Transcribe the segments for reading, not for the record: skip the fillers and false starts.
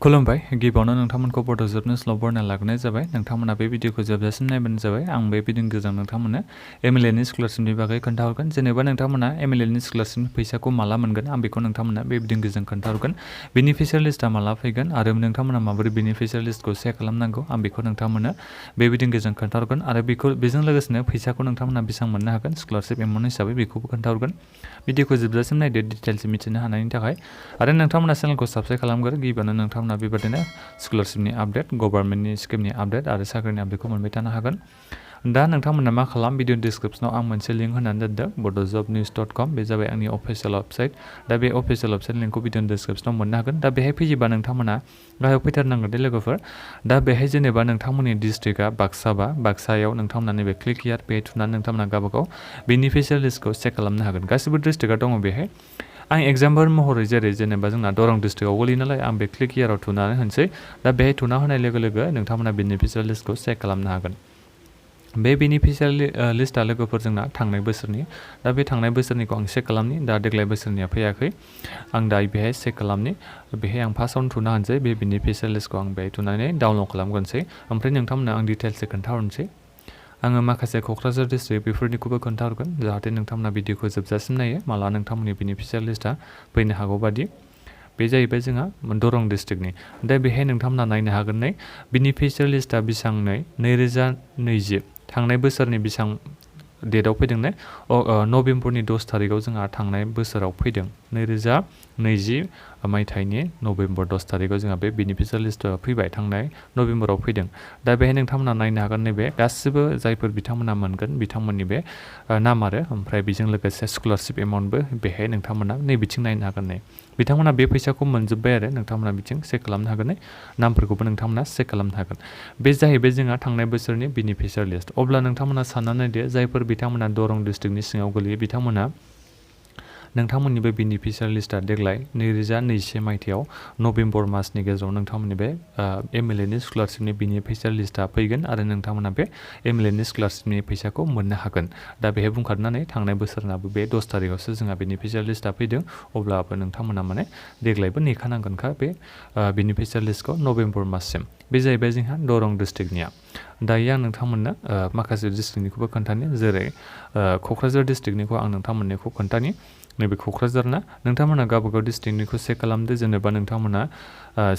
खुलुमबाय गिबियावनो नोंथांमोनखौ बड' जोबनो स्ल' बरनायना लाग्रोनाय जाबाय नोंथांमोना बे भिडिअखौ जोबजासिम नायबानो जाबाय आं बे भिडिअजों नोंथांमोननो MLA नि स्कलारशिपनि बागै खोन्थाहरगोन जेनेबा नोंथांमोना MLA नि स्कलारशिपनि फैसाखौ माला मोनगोन आं बेखौ नोंथांमोना बे भिडिअजों खोन्थाहरगोन बेनिफिशियारि लिस्टआ माला फैगोन आरो नोंथांमोना माबोरै बेनिफिशियारि लिस्टखौ चेक खालामनांगौ आं बेखौ नोंथांमोननो बे भिडिअजों खोन्थाहरगोन आरो बेजों लोगोसेनो फैसाखौ नोंथांमोना बेसेबां मोननो हागोन स्कलारशिप एमाउन्ट हिसाबै बेखौबो खोन्थाहरगोन भिडिअखौ जोबजासिम नायदो डिटेल्स मिथिनो हानायनि थाखाय आरो नोंथांमोना चेनेलखौ साबस्क्राइब खालामगोन गिबियावनो नोंथांमोना बेबायदिनो स्कलारशिपनि आपडेट गभर्नमेन्टनि स्किमनि आपडेट आरो साख्रिनि आपडेटखौ मोनबाय थानो हागोन दा नोंथांमोना मा खालाम भिडिअ डिसक्रिप्सनाव आं मोनसे लिंक होनानै दोनदों bodojobnews.com बे जाबाय आंनि अफिसियेल वेबसाइट दा बे अफिसियेल वेबसाइट लिंकखौ भिडिअ डिसक्रिप्सनाव मोननो हागोन दा बेहाय फैयोबा नोंथांमोना गाहायाव फैथारनांगोन दे लोगोफोर दा बेहाय जेनेबा नोंथांमोननि डिस्ट्रिक्टआ बाक्साबा बाक्सायाव नोंथांमोना नैबे क्लिक हियार बेहाय थुनानै नोंथांमोना गावबागाव बेनिफिशियारि लिस्टखौ चेक खालामनो हागोन गासिबो डिस्ट्रिक्टआ दङ बेहाय आं एग्जाम्पल महरै जेनेबा जोंना दरं डिस्ट्रिक्टआव गोलैयो नालाय आं बे क्लिक हियाराव थुनानै होनोसै दा बेहाय थुना होनाय लोगो लोगो नोंथांमोना बेनिफिशियारि लिस्टखौ चेक खालामनो हागोन बे बेनिफिशियारि लिस्टआ लोगोफोर जोंना थांनाय बोसोरनि दा बे थांनाय बोसोरनिखौ आं चेक खालामनि दा देग्लाय बोसोरनिया फैयाखै आं दा बेहाय चेक खालामनि बेहाय आं फार्स्टआवनो थुना होनोसै बे बेनिफिशियारि लिस्टखौ आं बेहाय थुनानै डाउनलड खालामग्रोनोसै ओमफ्राय नोंथांमोननो आं डिटेल्सै खोन्थाहरनोसै आङो माखासे क'क्राझार डिस्ट्रिक्ट बेफोरनिखौबो खोन्थाहरगोन जाहाथे नोंथांमोना भिडिअखौ जोबजासिम नायो माला नोंथांमोननि बेनिफिशियारि लिस्टआ फैनो हागौ बादि बे जाहैबाय जोंहा दरं डिस्ट्रिक्टनि दा बेहाय नोंथांमोना नायनो हागोन नै बेनिफिशियारि लिस्टआ बेसेबां 2020 थांनाय बोसोरनि बेसेबां डेटआव फैदों ने नभेम्बरनि 10 थारिखआव जोंहा थांनाय बोसोराव फैदों 2020 मायथाइनि नभेम्बर 10 थारिखआव जोंहा बे बेनिफिशियारि लिस्टआ फैबाय थांनाय नभेम्बराव फैदों दा बेहाय नोंथांमोना नायनो हागोन नैबे गासिबो जायफोर बिथांमोना मोनगोन बिथांमोननि बे नाम आरो ओमफ्राय बेजों लोगोसे स्कलारशिप एमाउन्टबो बेहाय नोंथांमोना नैबिथिं नायनो हागोन नै बिथांमोना बे फैसाखौ मोनजोब्बाय आरो नोंथांमोना बिथिं चेक खालामनो हागोन नै नामफोरखौबो नोंथांमोना चेक खालामनो हागोन बे जाहैबाय जोंहा थांनाय बोसोरनि बेनिफिशियारि लिस्ट अब्ला नोंथांमोना साननानै नायदो जायफोर बिथांमोना दरं डिस्ट्रिक्टनि सिङाव गोलैयो बिथांमोना नोंथांमोननि बे बेनिफिशियारि लिस्टआ देग्लाय 2021 मायथाइयाव नभेम्बर मासनि गेजेराव नोंथांमोननि बे MLA नि स्कलारशिपनि बेनिफिशियारि लिस्टआ फैगोन आरो नोंथांमोना बे MLA नि स्कलारशिपनि फैसाखौ मोननो हागोन दा बेहाय बुंखादोंनानै थांनाय बोसोरनाबो बे 10 थारिखआवसो जोंहा बेनिफिशियारि लिस्टआ फैदों अब्लाबो नोंथांमोना माने देग्लायबो नेखानांगोनखा बे बेनिफिशियारि लिस्टखौ नभेम्बर माससिम बे जाहैबाय जोंहा दरं डिस्ट्रिक्टनिया दायो आं नोंथांमोननो माखासे डिस्ट्रिक्टनिखौबो खोन्थानि जेरै क'क्राझार डिस्ट्रिक्टनिखौ आं नोंथांमोननिखौ खोन्थानि नैबे क'क्राझारना नोंथांमोना गावबागाव डिस्ट्रिक्टनिखौ चेक खालामदो जेनेबा नोंथांमोना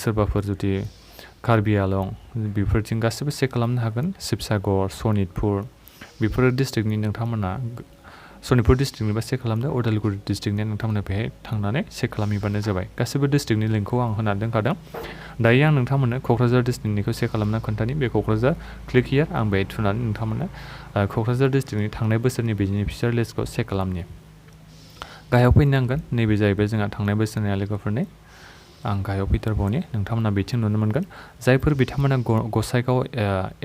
सोरबाफोर जुदि कार्बि आलं बेफोरथिं गासिबो चेक खालामनो हागोन शिबसागर सनितपुर बेफोर डिस्ट्रिक्टनि नोंथांमोना सनितपुर डिस्ट्रिक्टनिबा चेक खालामदो उदालगुरि डिस्ट्रिक्टनि नोंथांमोना बेहाय थांनानै चेक खालामहैबानो जाबाय गासिबो डिस्ट्रिक्टनि लिंकखौ आं होना दोनखादों दायो आं नोंथांमोननो क'क्राझार डिस्ट्रिक्टनिखौ चेक खालामना खोन्थानि बे क'क्राझार क्लिक हियार आं बेहाय थुनानै नोंथांमोननो क'क्राझार डिस्ट्रिक्टनि थांनाय बोसोरनि बेनिफिशियारि लिस्टखौ चेक खालामनि गाहायाव फैनांगोन नैबे जाहैबाय जोंहा थांनाय बोसोरनि लोगोफोरनि आं गाहायाव फैथारबावनि नोंथांमोना बिथिं नुनो मोनगोन जायफोर बिथांमोना गसाइगाव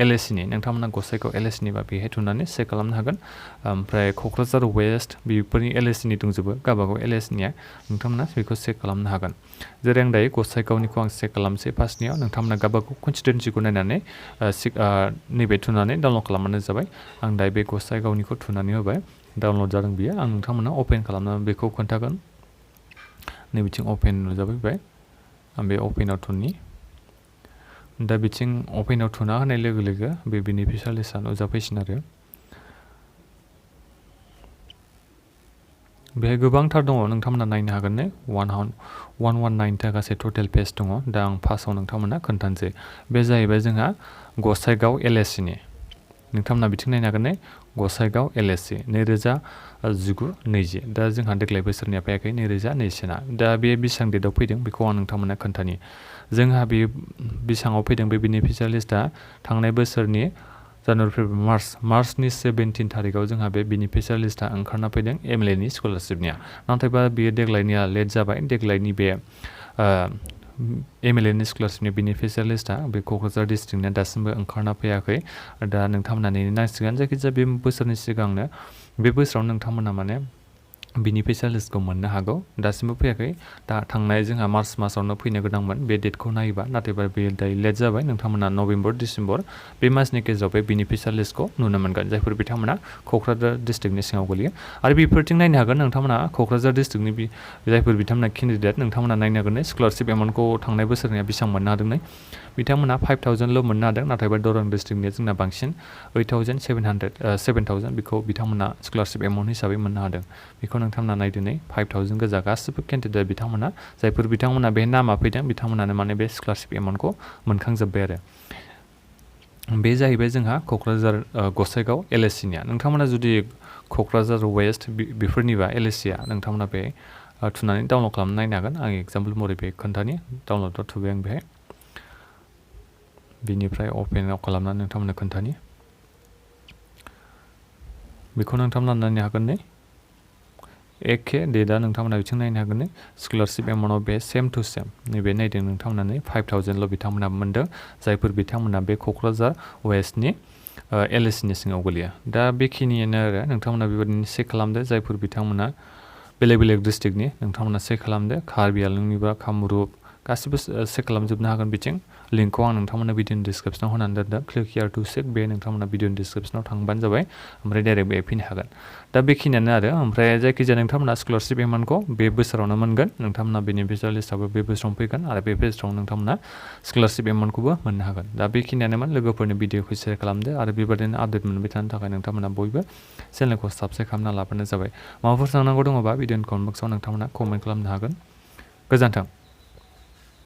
LAC नि नोंथांमोना गसाइगाव LAC निबा बेहाय थुनानै चेक खालामनो हागोन ओमफ्राय क'क्राझार वेस्ट बेफोरनि LAC नि दंजोबो गावबागाव LAC निया नोंथांमोना बेखौ चेक खालामनो हागोन जेरै आं दायो गसाइगावनिखौ आं चेक खालामसै फार्स्टनियाव नोंथांमोना गावबागाव कनस्टिटुवेन्सिखौ नायनानै नैबे थुनानै डाउनलड खालामबानो जाबाय आं दायो बे गसाइगावनिखौ थुनानै होबाय डाउनलड जादों बियो आं नोंथांमोना अपेन खालामनानै बेखौ खोन्थागोन नैबिथिं अपेन नुजाफैबाय आं बे अपेनाव थुनि दा बिथिं अपेनाव थुना होनाय लोगो लोगो बे बेनिफिशियारि लिस्टआ नुजाफैसिगोन आरो बेहाय गोबांथार दङ नोंथांमोना नायनो हागोन ने 119 था गासै टटेल पेज दङ दा आं फार्स्टआव नोंथांमोना खोन्थानोसै बे जाहैबाय जोंहा गसाइगाव LAC नि नोंथांमोना बिथिं नायनो हागोन ने गसाइगाव LAC 2019-20 दा जोंहा देग्लाय बोसोरनिया फैयाखै 2021 ना दा बे बेसेबां डेटआव फैदों बेखौ आं नोंथांमोना खोन्थानि जोंहा बे बेसेबाङाव फैदों बे बेनिफिशियारि लिस्टआ थांनाय बोसोरनि जानुवारि फेब्रुवारि मार्चनि 17 थारिखआव जोंहा बे बेनिफिशियारि लिस्टआ ओंखारना फैदों MLA नि स्कलारशिपनिया नाथायबा बेयो देग्लायनिया लेट जाबाय देग्लायनि बे MLA नि स्कलारशिपनि बेनिफिशियारि लिस्टआ बे क'क्राझार डिस्ट्रिक्टनिया दासिमबो ओंखारना फैयाखै दा नोंथांमोना नेनो नांसिगोन जायखिजाया बे बोसोरनि सिगांनो बे बोसोराव नोंथांमोना माने बेनिफिशियारि लिस्टखौ मोननो हागौ दासिमबो फैयाखै दा थांनाय जोंहा मार्च मासावनो फैनो गोनांमोन बे डेटखौ नायोबा नाथायबा बेयो दायो लेट जाबाय नोंथांमोना नभेम्बर डिसेम्बर बे मासनि गेजेराव बे बेनिफिशियारि लिस्टखौ नुनो मोनगोन जायफोर बिथांमोना क'क्राझार डिस्ट्रिक्टनि सिङाव गोलैयो आरो बेफोरथिं नायनो हागोन नोंथांमोना क'क्राझार डिस्ट्रिक्टनि जायफोर बिथांमोना केन्डिडेट नोंथांमोना नायनो हागोन स्कलारशिप एमाउन्टखौ थांनाय बोसोरनिया बेसेबां मोननो हादों बिथांमोना 5,000ल' मोननो हादों नाथायबा दरं डिस्ट्रिक्टनिया जोंना बांसिन 7,000 बेखौ बिथांमोना स्कलारशिप एमाउन्ट हिसाबै मोननो हादों बेखौ नोंथांमोना नायदो 5,000 गोजा गासिबो केन्डिडेट बिथांमोना जायफोर बिथांमोना बे नामा फैदों बिथांमोनानो माने बे स्कलारशिप एमाउन्टखौ मोनखांजोब्बाय आरो बे जाहैबाय जोंहा क'क्राझार गसाइगाव LSC निया नोंथांमोना जुदि क'क्राझार वेस्ट बेफोरनिबा LSC आ नोंथांमोना बे थुनानै डाउनलड खालामना नायनो हागोन आं एग्जाम्पल महरै बे खोन्थानि डाउनलडआव थुबाय आं बेहाय बिनिफ्राय अपेन खालामनानै नोंथांमोननो खोन्थानि बेखौ नोंथांमोना नायनो हागोन एखे डेटआ नोंथांमोना बिथिं नायनो हागोन स्कलारशिप एमाउन्टआव बे सेम टु सेम नैबे नायदों नोंथांमोना 5,000ल' बिथांमोना मोनदों जायफोर बिथांमोना बे क'क्राझार वेस्टनि LSC नि सिङाव गोलैयो दा बेखिनियानो आरो नोंथांमोना बेबायदिनो चेक खालामदो जायफोर बिथांमोना बेलेग बेलेग डिस्ट्रिक्टनि नोंथांमोना चेक खालामदो कार्बि आंलंनिबा कामरुप गासिबो चेक खालामजोबनो हागोन बिथिं लिंकखौ आं नोंथांमोननो भिडिअनि डिसक्रिपसनाव होनानै दोनदों क्लिक हियार टु चेक बे नोंथांमोना भिडिअनि डिसक्रिपसनाव थांबानो जाबाय ओमफ्राय डाइरेक्ट बे फैनो हागोन दा बेखिनियानो आरो ओमफ्राय जायखिजाया नोंथांमोना स्कलारशिप एमाउन्टखौ बे बोसोरावनो मोनगोन नोंथांमोना बेनिफिशियारि लिस्टआबो बे बोसोरावनो फैगोन आरो बे बोसोराव नोंथांमोना स्कलारशिप एमाउन्टखौबो मोननो हागोन दा बेखिनियानोमोन लोगोफोरनि भिडिअखौ शेयार खालामदो आरो बेबायदिनो आपडेट मोनबाय थानो थाखाय नोंथांमोना बयबो चेनेलखौ साबस्क्राइब खालामना लाबानो जाबाय माबाफोर सोंनांगौ दङबा भिडिअनि कमेन्ट बक्सआव नोंथांमोना कमेन्ट खालामनो हागोन गोजोन्थों